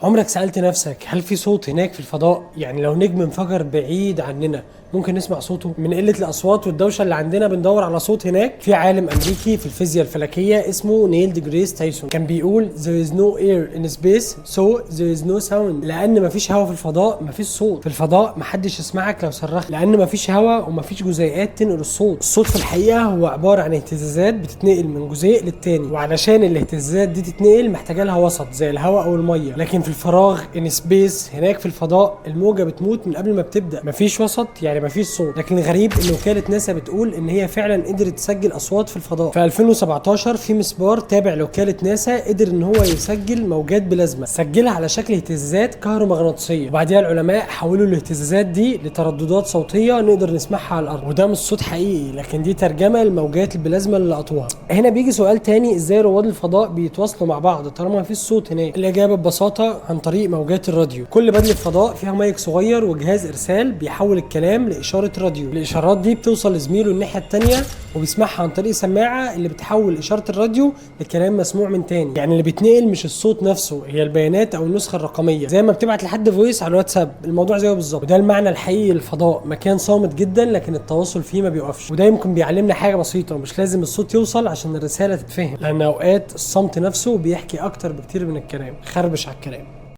عمرك سألت نفسك هل في صوت هناك في الفضاء؟ يعني لو نجم انفجر بعيد عننا ممكن نسمع صوته؟ من قلة الأصوات والدوشة اللي عندنا بندور على صوت هناك. في عالم أمريكي في الفيزياء الفلكية اسمه نيل ديجريس تايسون كان بيقول there is no air in space so there is no sound. لأن مفيش هواء في الفضاء مفيش صوت. في الفضاء محدش يسمعك لو صرخت لأن مفيش هواء ومفيش جزيئات تنقل الصوت. الصوت في الحقيقة هو عبارة عن اهتزازات بتتنقل من جزيء للتاني، وعلشان الاهتزازات دي تتنقل محتاجة لها وسط زي الهواء أو المية. لكن في الفراغ in space هناك في الفضاء الموجة بتموت من قبل ما بتبدأ. مفيش وسط يعني مفيش صوت. لكن الغريب ان وكالة ناسا بتقول ان هي فعلا قدرت تسجل اصوات في الفضاء. في 2017 في مسبار تابع لوكالة ناسا قدر ان هو يسجل موجات بلازما، سجلها على شكل اهتزازات كهرومغناطيسية، وبعديها العلماء حولوا الاهتزازات دي لترددات صوتية نقدر نسمعها على الارض. وده مش صوت حقيقي لكن دي ترجمة لموجات البلازما اللي لقطوها. هنا بيجي سؤال تاني، ازاي رواد الفضاء بيتواصلوا مع بعض طالما مفيش صوت هناك؟ الاجابة ببساطة عن طريق موجات الراديو. كل بدلة فضاء فيها مايك صغير وجهاز ارسال بيحول الكلام لاشارة راديو. الاشارات دي بتوصل لزميله الناحية التانية وبيسمعها عن طريق سماعة اللي بتحول اشارة الراديو لكلام مسموع من تاني. يعني اللي بيتنقل مش الصوت نفسه، هي البيانات او النسخة الرقمية، زي ما بتبعت لحد فويس على الواتساب. الموضوع زيه بالظبط. وده المعنى الحقيقي للفضاء، مكان صامت جدا لكن التواصل فيه ما بيوقفش. وده يمكن بيعلمنا حاجة بسيطة، مش لازم الصوت يوصل عشان الرسالة تتفهم، لان اوقات الصمت نفسه بيحكي اكتر بكتير من الكلام. خربش على الكلام.